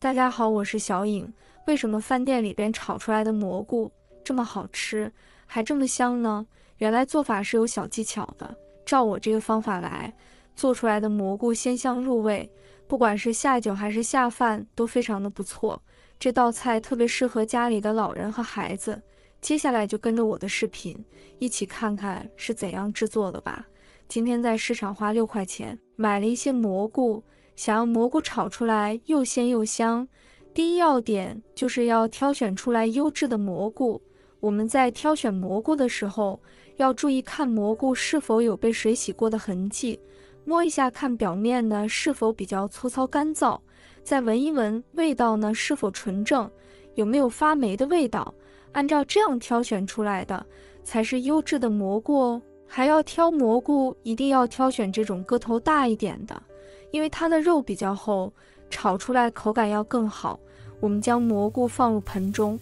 大家好，我是小颖。为什么饭店里边炒出来的蘑菇这么好吃，还这么香呢？原来做法是有小技巧的。照我这个方法来，做出来的蘑菇鲜香入味，不管是下酒还是下饭都非常的不错。这道菜特别适合家里的老人和孩子。接下来就跟着我的视频，一起看看是怎样制作的吧。今天在市场花6块钱买了一些蘑菇。想要蘑菇炒出来又鲜又香，第一要点就是要挑选出来优质的蘑菇。我们在挑选蘑菇的时候，要注意看蘑菇是否有被水洗过的痕迹，摸一下看表面呢是否比较粗糙干燥，再闻一闻味道呢是否纯正，有没有发霉的味道。按照这样挑选出来的才是优质的蘑菇哦。还要挑蘑菇，一定要挑选这种个头大一点的，因为它的肉比较厚，炒出来口感要更好。我们将蘑菇放入盆中，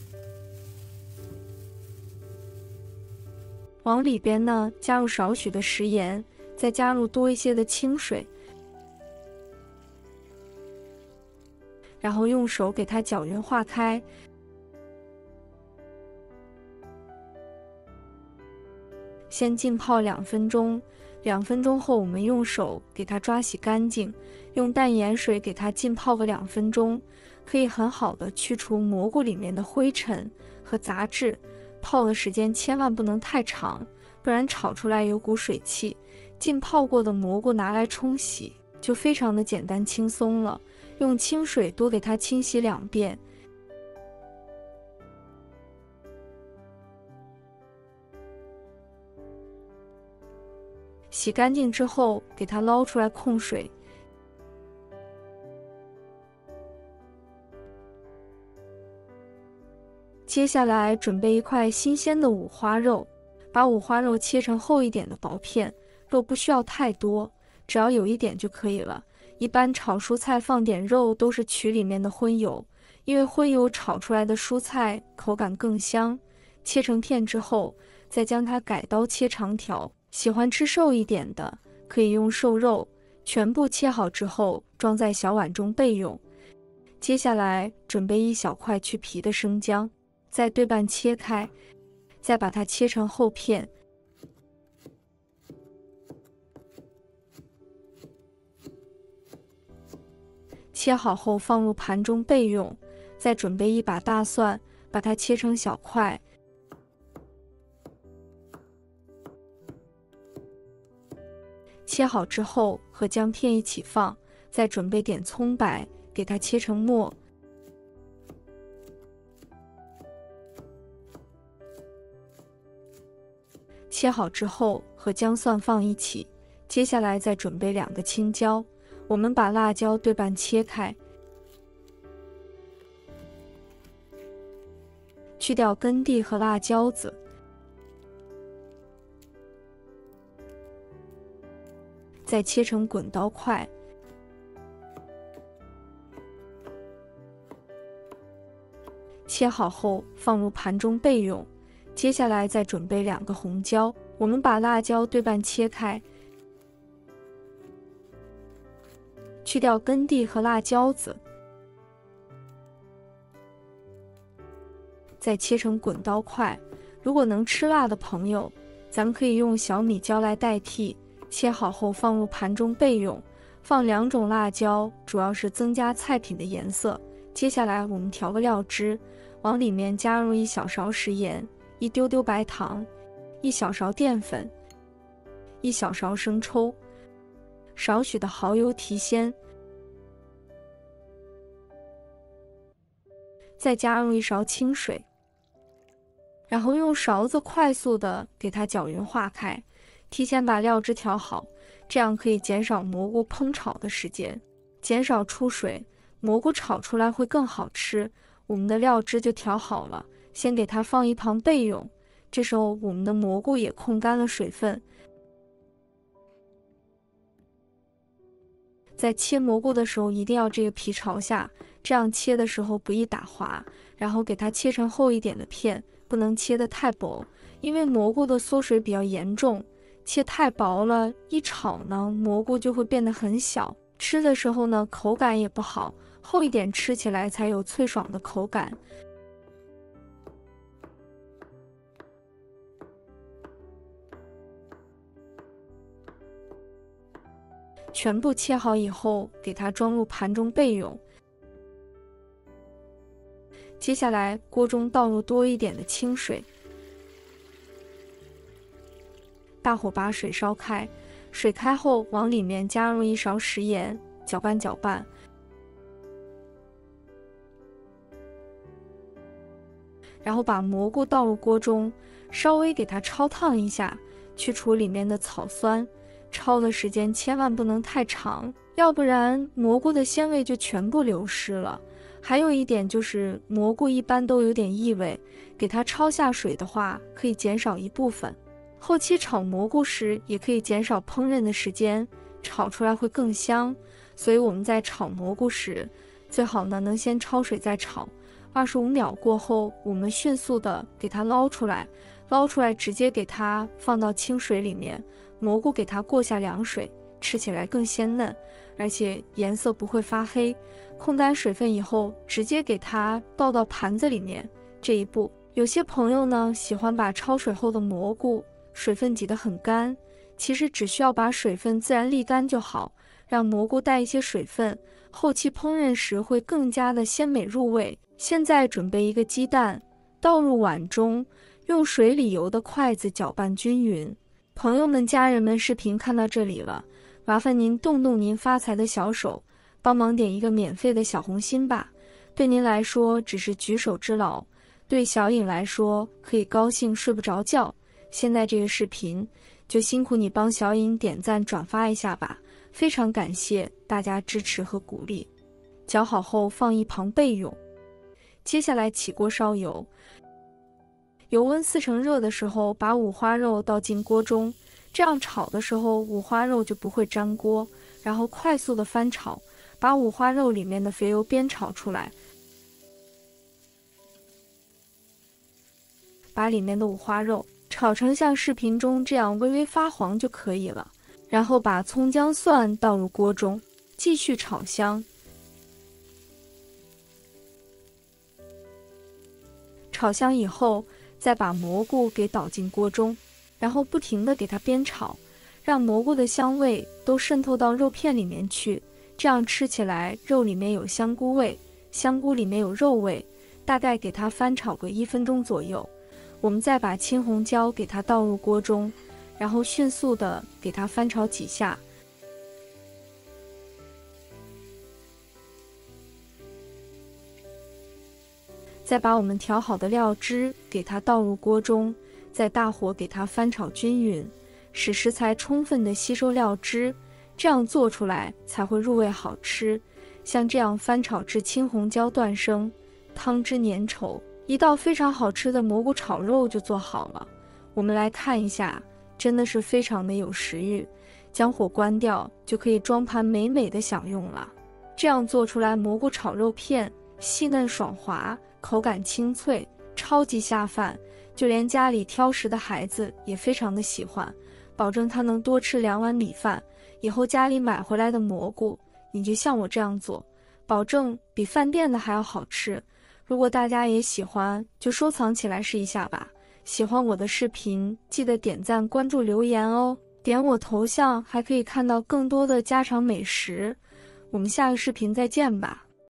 往里边呢加入少许的食盐，再加入多一些的清水，然后用手给它搅匀化开。先浸泡2分钟，2分钟后我们用手给它抓洗干净，用淡盐水给它浸泡个2分钟，可以很好的去除蘑菇里面的灰尘和杂质。泡的时间千万不能太长，不然炒出来有股水汽。浸泡过的蘑菇拿来冲洗，就非常的简单轻松了。用清水多给它清洗2遍。洗干净之后，给它捞出来控水。接下来准备一块新鲜的五花肉，把五花肉切成厚一点的薄片，肉不需要太多，只要有一点就可以了。一般炒蔬菜放点肉都是取里面的荤油，因为荤油炒出来的蔬菜口感更香。切成片之后，再将它改刀切长条。喜欢吃瘦一点的，可以用瘦肉。全部切好之后，装在小碗中备用。接下来准备1小块去皮的生姜，再对半切开，再把它切成厚片。切好后放入盘中备用。再准备1把大蒜，把它切成小块。切好之后和姜片一起放，再准备点葱白，给它切成末。切好之后和姜蒜放一起，接下来再准备2个青椒，我们把辣椒对半切开，去掉根蒂和辣椒子。再切成滚刀块，切好后放入盘中备用。接下来再准备2个红椒，我们把辣椒对半切开，去掉根蒂和辣椒子，再切成滚刀块。如果能吃辣的朋友，咱们可以用小米椒来代替。切好后放入盘中备用。放2种辣椒，主要是增加菜品的颜色。接下来我们调个料汁，往里面加入1小勺食盐，一丢丢白糖，1小勺淀粉，1小勺生抽，少许的蚝油提鲜，再加入1勺清水，然后用勺子快速的给它搅匀化开。提前把料汁调好，这样可以减少蘑菇烹炒的时间，减少出水，蘑菇炒出来会更好吃。我们的料汁就调好了，先给它放一旁备用。这时候我们的蘑菇也控干了水分。在切蘑菇的时候一定要这个皮朝下，这样切的时候不易打滑。然后给它切成厚一点的片，不能切得太薄，因为蘑菇的缩水比较严重。切太薄了，一炒呢，蘑菇就会变得很小，吃的时候呢，口感也不好，厚一点吃起来才有脆爽的口感。全部切好以后，给它装入盘中备用。接下来，锅中倒入多一点的清水，大火把水烧开，水开后往里面加入1勺食盐，搅拌搅拌。然后把蘑菇倒入锅中，稍微给它焯烫一下，去除里面的草酸。焯的时间千万不能太长，要不然蘑菇的鲜味就全部流失了。还有一点就是蘑菇一般都有点异味，给它焯下水的话，可以减少一部分。后期炒蘑菇时也可以减少烹饪的时间，炒出来会更香。所以我们在炒蘑菇时，最好呢能先焯水再炒。25秒过后，我们迅速的给它捞出来，直接给它放到清水里面。蘑菇给它过下凉水，吃起来更鲜嫩，而且颜色不会发黑。控干水分以后，直接给它倒到盘子里面。这一步，有些朋友呢喜欢把焯水后的蘑菇水分挤得很干，其实只需要把水分自然沥干就好，让蘑菇带一些水分，后期烹饪时会更加的鲜美入味。现在准备一个鸡蛋，倒入碗中，用水里游的筷子搅拌均匀。朋友们、家人们，视频看到这里了，麻烦您动动您发财的小手，帮忙点一个免费的小红心吧。对您来说只是举手之劳，对小颖来说可以高兴睡不着觉。现在这个视频就辛苦你帮小颖点赞转发一下吧，非常感谢大家支持和鼓励。搅好后放一旁备用。接下来起锅烧油，油温4成热的时候，把五花肉倒进锅中，这样炒的时候五花肉就不会粘锅。然后快速的翻炒，把五花肉里面的肥油煸炒出来，把里面的五花肉炒成像视频中这样微微发黄就可以了。然后把葱姜蒜倒入锅中，继续炒香。炒香以后，再把蘑菇给倒进锅中，然后不停地给它煸炒，让蘑菇的香味都渗透到肉片里面去，这样吃起来肉里面有香菇味，香菇里面有肉味。大概给它翻炒个1分钟左右，我们再把青红椒给它倒入锅中，然后迅速的给它翻炒几下。再把我们调好的料汁给它倒入锅中，再大火给它翻炒均匀，使食材充分的吸收料汁，这样做出来才会入味好吃。像这样翻炒至青红椒断生，汤汁粘稠，一道非常好吃的蘑菇炒肉就做好了。我们来看一下，真的是非常的有食欲。将火关掉就可以装盘美美的享用了。这样做出来蘑菇炒肉片细嫩爽滑，口感清脆，超级下饭，就连家里挑食的孩子也非常的喜欢，保证他能多吃2碗米饭。以后家里买回来的蘑菇，你就像我这样做，保证比饭店的还要好吃。如果大家也喜欢，就收藏起来试一下吧。喜欢我的视频，记得点赞、关注、留言哦。点我头像还可以看到更多的家常美食。我们下个视频再见吧。